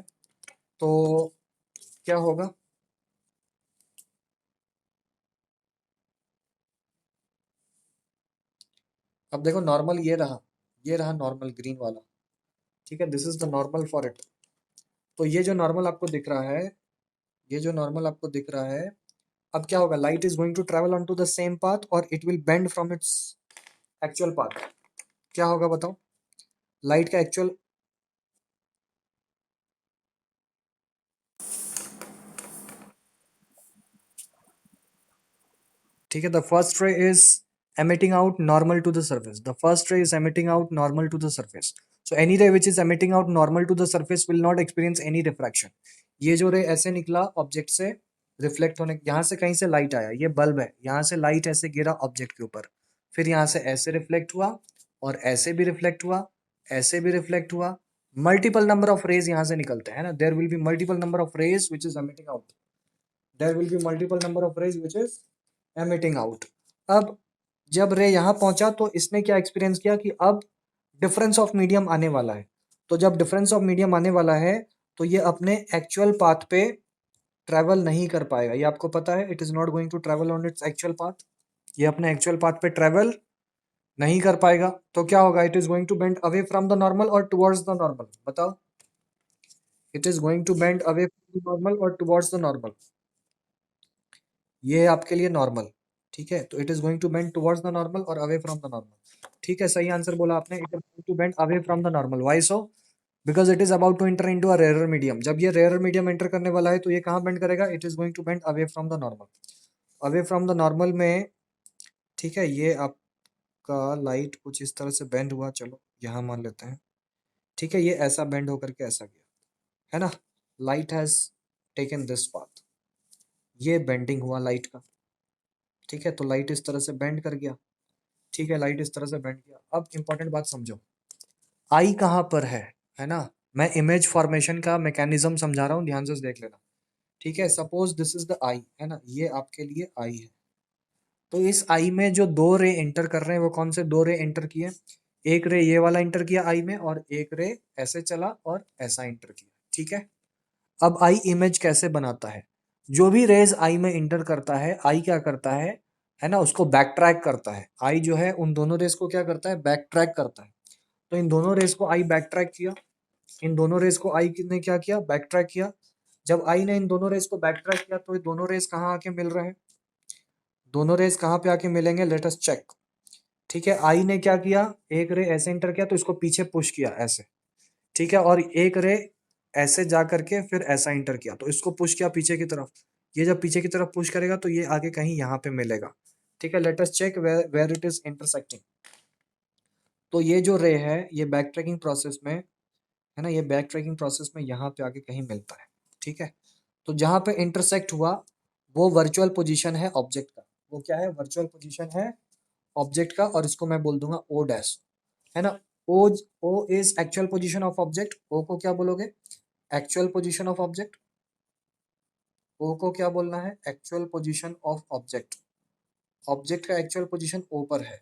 तो क्या होगा, अब देखो नॉर्मल ये रहा नॉर्मल ग्रीन वाला, ठीक है, this is the normal for it. तो ये जो नॉर्मल आपको दिख रहा है, ये जो नॉर्मल आपको दिख रहा है, अब क्या होगा, light is going to travel on to the same path और it will bend from its actual path. क्या होगा बताओ, लाइट का एक्चुअल, ठीक है, the first ray is emitting out normal to the surface, the first ray is emitting out normal to the surface, so any ray which is emitting out normal to the surface will not experience any refraction। ये जो रे ऐसे निकला ऑब्जेक्ट से, रिफ्लेक्ट होने, यहाँ से कहीं से लाइट आया, ये बल्ब है, यहाँ से लाइट ऐसे गिरा ऑब्जेक्ट के ऊपर, फिर यहाँ से ऐसे रिफ्लेक्ट हुआ और ऐसे भी रिफ्लेक्ट हुआ, ऐसे भी रिफ्लेक्ट हुआ, मल्टीपल नंबर ऑफ रेज यहाँ से निकलते हैं ना, there will be multiple number of rays which is emitting out, there will be multiple number of rays which is emitting out। अब जब रे यहाँ पहुंचा तो इसने क्या एक्सपीरियंस किया कि अब डिफरेंस ऑफ मीडियम आने वाला है, तो जब डिफरेंस ऑफ मीडियम आने वाला है तो ये अपने एक्चुअल पाथ पे ट्रेवल नहीं कर पाएगा, ये आपको पता है, it is not going to travel on its actual path, ये अपने एक्चुअल पाथ पे ट्रेवल नहीं कर पाएगा, तो क्या होगा, it is going to bend away from the normal और टुवर्ड्स द नॉर्मल, बताओ, it is going to bend away from the normal और टुवर्ड्स द नॉर्मल, ये है आपके लिए नॉर्मल, ठीक है, तो it is going to bend towards the normal और अवे फ्रॉम द नॉर्मल, ठीक है, सही आंसर बोला आपने, it is going to bend away from the normal, why so, because it is about to enter into a rare medium, जब ये रेयर मीडियम एंटर करने वाला है तो ये कहाँ बेंड करेगा, it is going to bend away from the normal, away from the normal में, ठीक है, ये आपका लाइट कुछ इस तरह से बेंड हुआ, चलो यहाँ मान लेते हैं, ठीक है, ये ऐसा बेंड होकर के ऐसा गया, है ना, light has taken this path, ये बेंडिंग हुआ लाइट का, ठीक है, तो लाइट इस तरह से बेंड कर गया, ठीक है, लाइट इस तरह से बेंड किया, अब इंपॉर्टेंट बात समझो, आई कहाँ पर है ना, मैं इमेज फॉर्मेशन का मैकेनिज्म समझा रहा हूँ, ध्यान से देख लेना, ठीक है, सपोज दिस इज द आई, है ना, ये आपके लिए आई है, तो इस आई में जो दो रे एंटर कर रहे हैं वो कौन से दो रे एंटर किए, एक रे ये वाला एंटर किया आई में और एक रे ऐसे चला और ऐसा एंटर किया, ठीक है। अब आई इमेज कैसे बनाता है, जो भी रेज आई में इंटर करता है आई क्या करता है ना, उसको बैक ट्रैक करता है, आई जो है उन दोनों रेस को क्या करता है, बैक ट्रैक करता है, तो इन दोनों रेस को आई बैक ट्रैक किया, इन दोनों रेस को आई ने क्या किया, बैक ट्रैक किया, जब आई ने इन दोनों रेस को बैक ट्रैक किया तो ये दोनों रेस कहाँ आके मिल रहे हैं, दोनों रेस कहाँ पे आके मिलेंगे, लेट अस चेक, ठीक है, आई ने क्या किया, एक रे ऐसे इंटर किया तो इसको पीछे पुश किया ऐसे, ठीक है, और एक रे ऐसे जा करके फिर ऐसा इंटर किया तो इसको पुश किया पीछे की तरफ, ये जब पीछे की तरफ पुश करेगा तो ये आगे कहीं यहाँ पे मिलेगा, ठीक है, let us check where it is intersecting, तो ये जो रे है ये बैक ट्रैकिंग प्रोसेस में, है ना, ये बैक ट्रैकिंग प्रोसेस में यहाँ पे आके कहीं मिलता है, ठीक है, तो जहाँ पे इंटरसेक्ट हुआ वो वर्चुअल पोजीशन है ऑब्जेक्ट का, वो क्या है, वर्चुअल पोजीशन है ऑब्जेक्ट का, और इसको मैं बोल दूंगा ओ डैश, है ना, O O is actual position of object, O को क्या बोलोगे, actual position of object, O को क्या बोलना है, actual position of object, object का एक्चुअल पोजीशन ओ पर है,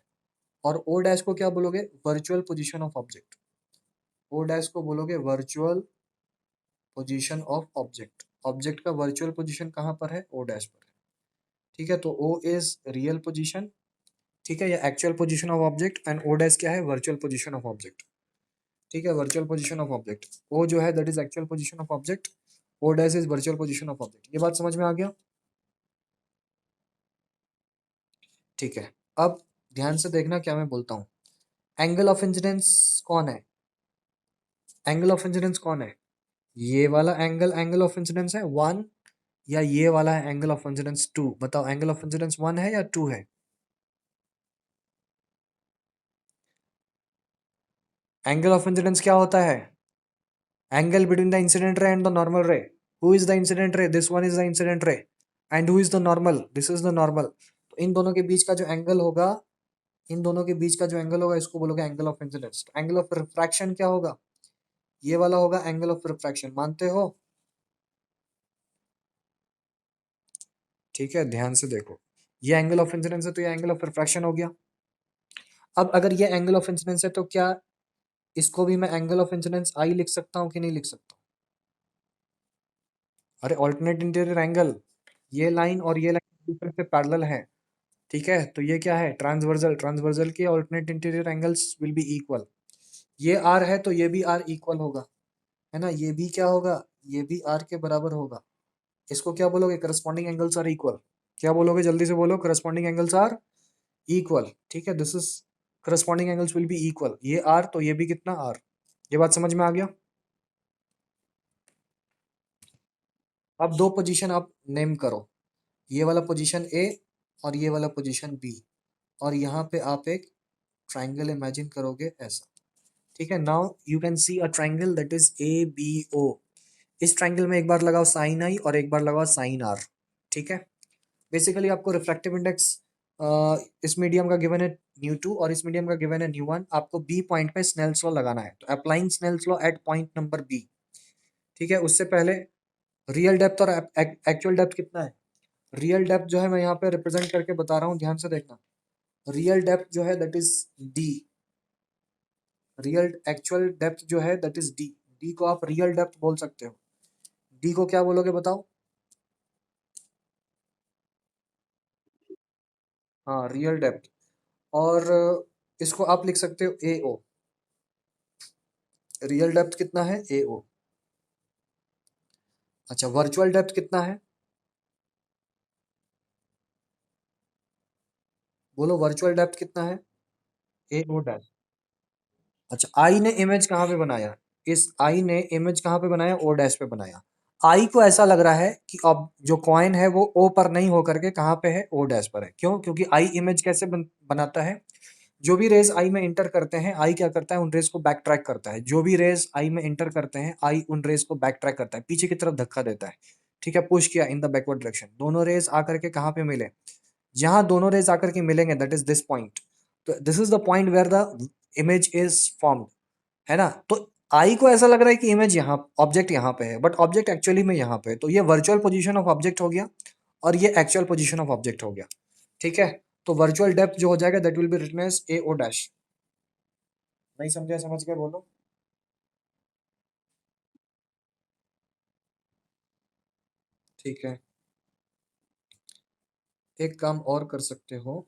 और ओ डैश को क्या बोलोगे, virtual position of object, O dash को बोलोगे virtual position of object, object का वर्चुअल पोजीशन कहाँ पर है, ओ डैश पर है, ठीक है, तो ओ इज रियल पोजीशन, ठीक है, या actual position of object, and O dash क्या है, वर्चुअल पोजीशन ऑफ ऑब्जेक्ट, ठीक है, virtual position of object, O जो है that is actual position of object, O dash is virtual position of object, ये बात समझ में आ गया, ठीक है। अब ध्यान से देखना क्या मैं बोलता हूँ, एंगल ऑफ इंसिडेंस कौन है, एंगल ऑफ इंसिडेंस कौन है, ये वाला एंगल एंगल ऑफ इंसिडेंस है वन, या ये वाला है एंगल ऑफ इंसिडेंस टू, बताओ एंगल ऑफ इंसिडेंस वन है या टू है, एंगल ऑफ इंसिडेंस क्या होता है, angle between the incident ray and the normal ray, who is the incident ray, this one is the incident ray, and who is the normal, this is the normal, तो इन दोनों के बीच का जो एंगल होगा इन दोनों के बीच का जो एंगल होगा इसको बोलोगे angle of incidence. Angle of refraction क्या होगा? ये वाला होगा एंगल ऑफ रिफ्रैक्शन, मानते हो? ठीक है, ध्यान से देखो, ये एंगल ऑफ इंसिडेंस है तो ये एंगल ऑफ रिफ्रैक्शन हो गया। अब अगर ये एंगल ऑफ इंसिडेंस है तो क्या इसको भी मैं एंगल ऑफ इंसिडेंस आई लिख सकता हूँ कि नहीं लिख सकता? अरे ऑल्टरनेट इंटीरियर एंगल, ये लाइन और ये लाइन दूसरे से पैरेलल है। ठीक है, तो ये क्या है? ट्रांसवर्सल। ट्रांसवर्सल के alternate interior angles will be equal. ये आर है तो ये भी आर इक्वल होगा, है ना? ये भी क्या होगा? ये भी आर के बराबर होगा। इसको क्या बोलोगे? Corresponding angles are equal. क्या बोलोगे? जल्दी से बोलो, करस्पॉन्डिंग एंगल्स आर इक्वल। ठीक है, this is corresponding angles will be equal. ये आर तो ये भी कितना? आर। ये बात समझ में आ गया? अब दो पोजीशन आप नेम करो, ये वाला पोजीशन ए और ये वाला पोजीशन बी, और यहाँ पे आप एक ट्राइंगल इमेजिन करोगे ऐसा। ठीक है, now you can see a triangle that is A B O. इस ट्राइंगल में एक बार लगाओ साइन आई और एक बार लगाओ साइन आर। ठीक है, बेसिकली आपको रिफ्रैक्टिव इंडेक्स इस मीडियम का गिवन है न्यू 2 और इस मीडियम का गिवन है न्यू 1। आपको बी पॉइंट पे स्नेल्स लॉ लगाना है, तो applying Snell's law at point number B. ठीक है, उससे पहले रियल डेप्थ और एक्चुअल डेप्थ कितना है? रियल डेप्थ जो है मैं यहाँ पे रिप्रेजेंट करके बता रहा हूँ, ध्यान से देखना। रियल डेप्थ जो है that is D. Real actual depth जो है दैट इज डी। डी को आप रियल डेप्थ बोल सकते हो। डी को क्या बोलोगे बताओ? हाँ, रियल डेप्थ। और इसको आप लिख सकते हो ए ओ। रियल डेप्थ कितना है? ए ओ। अच्छा, वर्चुअल डेप्थ कितना है? बोलो, वर्चुअल डेप्थ कितना है? ए ओ डैश। अच्छा, आई ने इमेज कहाँ पे बनाया? इस आई ने इमेज कहाँ पे बनाया? ओ डैश पे बनाया। आई को ऐसा लग रहा है कि अब जो कॉइन है वो ओ पर नहीं होकर के कहाँ पे है? ओ डैश पर है। क्यों? क्योंकि आई इमेज कैसे बनाता है? जो भी रेज आई में इंटर करते हैं, आई क्या करता है? उन रेज को बैक ट्रैक करता है। जो भी रेज आई में इंटर करते हैं, आई उन रेज को बैक ट्रैक करता है, पीछे की तरफ धक्का देता है। ठीक है, पुश किया इन द बैकवर्ड डायरेक्शन। दोनों रेज आकर के कहाँ पे मिले? जहां दोनों रेज आकर के मिलेंगे दैट इज दिस पॉइंट। तो this is the point where the image is formed, है ना? तो आई को ऐसा लग रहा है कि इमेज यहाँ, ऑब्जेक्ट यहाँ पे है, बट ऑब्जेक्ट एक्चुअली में यहाँ पे है। तो ये वर्चुअल पोजीशन ऑफ ऑब्जेक्ट हो गया और ये एक्चुअल पोजीशन ऑफ ऑब्जेक्ट हो गया। ठीक है, तो वर्चुअल डेप्थ जो हो जाएगा that will be written as A O dash. नहीं समझे? समझ गए? बोलो। ठीक है, एक काम और कर सकते हो,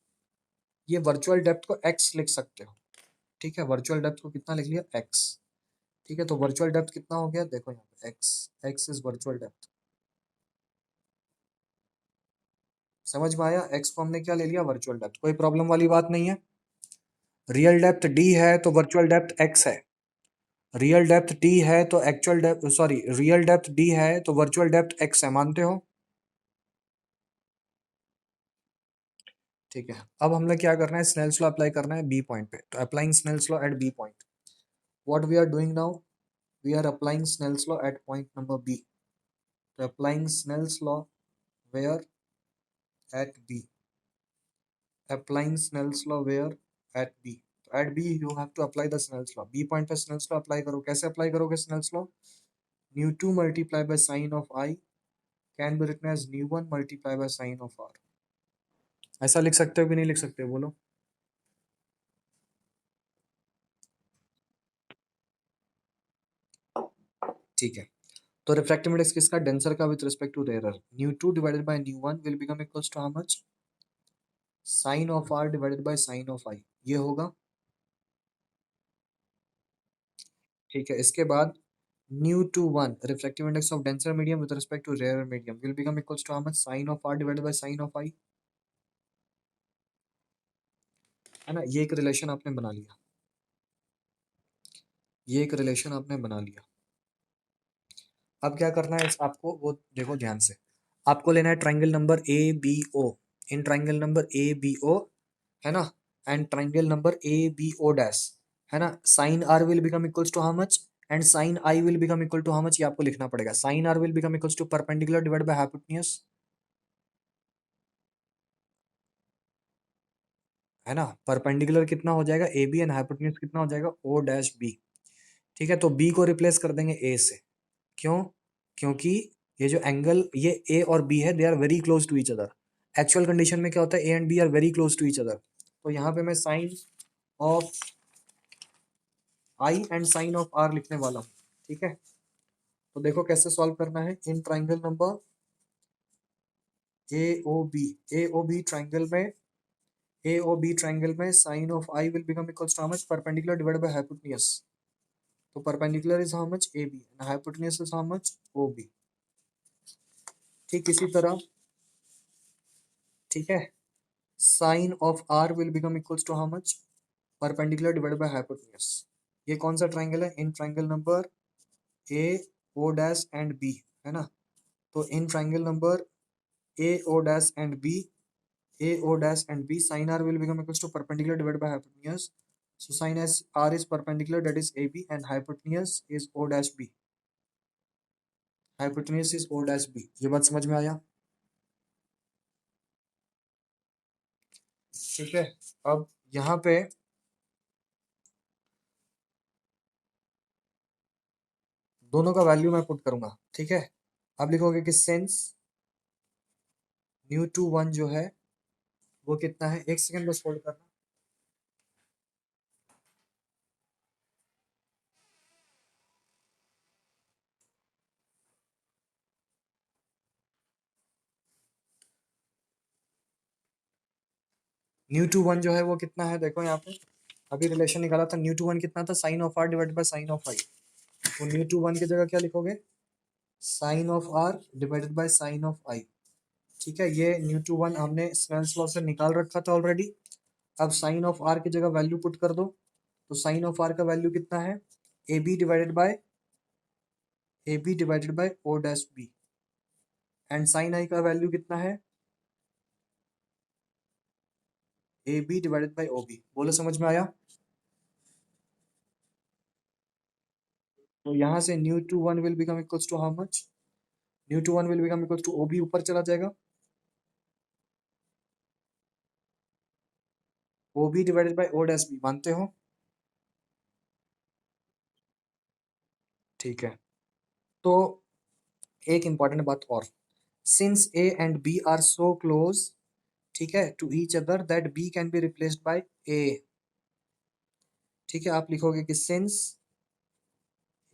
ये वर्चुअल डेप्थ को एक्स लिख सकते हो। ठीक है, वर्चुअल डेप्थ को कितना लिख लिया? एक्स। ठीक है, तो वर्चुअल डेप्थ कितना हो गया? देखो यहाँ पे x. X is virtual depth. समझ में आया? एक्स को हमने क्या ले लिया? Virtual depth. कोई प्रॉब्लम वाली बात नहीं है। रियल डेप्थ डी है तो वर्चुअल डेप्थ एक्स है। रियल डेप्थ डी है तो actual depth, sorry, real depth D है तो वर्चुअल डेप्थ एक्स है, मानते हो? ठीक है, अब हमने क्या करना है? स्नेल्स लॉ अप्लाई करना है बी पॉइंट पे। तो applying Snell's law at B point, what we are doing now? We are applying Snell's law at point number B. तो applying Snell's law where? At B. applying Snell's law where? At B. तो at B you have to apply the Snell's law. B point पे Snell's law अप्लाई करो। कैसे अप्लाई करोगे Snell's law? nu2 multiplied by sine of I can be written as nu1 multiplied by sine of R। ऐसा लिख सकते हो कि नहीं लिख सकते हो? बोलो। ठीक है, तो रिफ्रैक्टिव इंडेक्स किसका? डेंसर का with respect to rarer. nu2 divided by nu1 will become equals to how much? Sine of R divided by sine of I। ये होगा। ठीक है, इसके बाद nu2 1 refractive index of denser medium with respect to rarer medium will become equals to how much? Sin of R divided by sin of I। है ना? ये एक रिलेशन आपने बना लिया। ये एक रिलेशन आपने बना लिया। अब क्या करना है आपको, वो देखो ध्यान से। आपको लेना है triangle number A B O. In triangle number A B O, है ना, and triangle number A B O dash, है ना, sine R will become equals to how much and sine I will become equal to how much? ये आपको लिखना पड़ेगा। Sine R will become equals to perpendicular divide by hypotenuse. है ना। परपेंडिकुलर कितना हो जाएगा ए बी, एंड हाइपोटेन्यूज कितना हो जाएगा ओ डैश बी। ठीक है, तो बी को रिप्लेस कर देंगे ए से। क्यों? क्योंकि ये जो एंगल, ये ए और बी है, they are very close to each other. Actual condition में क्या होता है, A and B are very close to each other. तो यहाँ पे मैं sine of I and sine of R लिखने वाला हूँ। ठीक है, तो देखो कैसे सॉल्व करना है। In triangle number A O B, A O B triangle में, ए ओ बी ट्राइंगल में sine of I will become equals to how much, perpendicular divided by hypotenuse. तो perpendicular is how much, A B, and hypotenuse is how much, O B. ठीक इसी तरह, ठीक है, sine of R will become equals to how much, perpendicular divided by hypotenuse. ये कौन सा ट्राइंगल है, in triangle number A O dash and B, है ना। तो in triangle number A O dash and B, A O dash and B, sin R will become equals to perpendicular divided by hypotenuse. So sin S R is perpendicular, that is AB, and hypotenuse is O dash B. Hypotenuse is O dash B. ये बात समझ में आया? ठीक है, अब यहाँ पे दोनों का वैल्यू मैं पुट करूंगा। ठीक है, अब लिखोगे कि सिंस न्यू टू वन जो है वो कितना है, एक सेकंड बस होल्ड करना। न्यू टू वन जो है वो कितना है, देखो यहाँ पे अभी रिलेशन निकाला था। न्यू टू वन कितना था, sine of R divided by sine of I. तो न्यू टू वन की जगह क्या लिखोगे, sine of R divided by sine of I. ठीक है, ये न्यू टू वन हमने स्नेल्स लॉ से निकाल रखा था ऑलरेडी। अब साइन ऑफ आर की जगह वैल्यू पुट कर दो। तो साइन ऑफ आर का वैल्यू कितना है, A B divided by O dash B, and sine I का वैल्यू कितना है, A B divided by O B. बोलो समझ में आया? तो यहाँ से nu two one will become equals to how much, nu two one will become equals to O B, ऊपर चला जाएगा, O B divided by O dash B. मानते हो? ठीक है, तो एक इंपॉर्टेंट बात और, since A and B are so close, ठीक है, to each other, that B can be replaced by A. ठीक है, आप लिखोगे कि since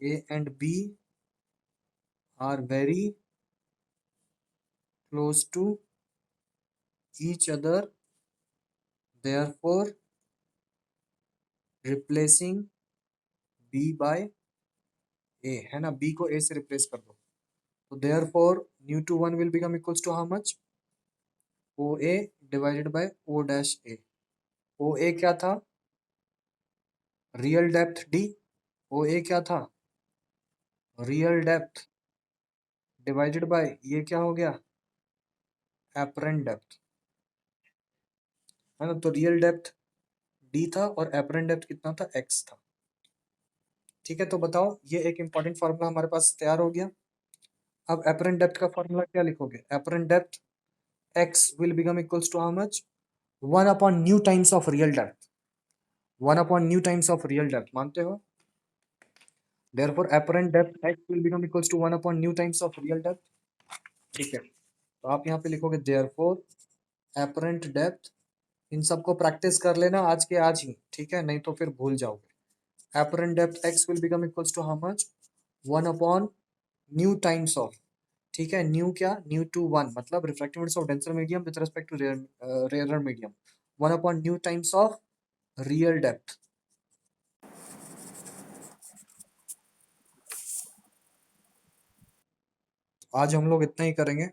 A and B are very close to each other, therefore replacing B by A, है ना, बी को ए से रिप्लेस कर दो। तो therefore nu two one will become equals to how much, O A divided by O dash A. O A क्या था, real depth D. O A क्या था, रियल डेप्थ डिवाइडेड बाय ये क्या हो गया, एपरेंट डेप्थ, है ना। तो रियल डेप्थ डी था और एपरेंट डेप्थ कितना था, एक्स था। ठीक है, तो बताओ, ये एक इंपॉर्टेंट फॉर्मूला हमारे पास तैयार हो गया। अब एपरेंट डेप्थ का फॉर्मूला क्या लिखोगे, apparent depth x will become equals to how much, one upon mu times of real depth, one upon mu times of real depth. मानते हो? Therefore apparent depth x will become equals to one upon mu times of real depth. ठीक है, तो आप यहाँ पे लिखोगे देयरफॉर एपरेंट डेप्थ, इन सबको प्रैक्टिस कर लेना आज के आज ही, ठीक है, नहीं तो फिर भूल जाओगे। Apparent depth x will become equals to how much, one upon mu times of, ठीक है, न्यू क्या, न्यू टू वन मतलब refractive index of denser medium with respect to rarer medium, one upon mu times of real depth. आज हम लोग इतना ही करेंगे।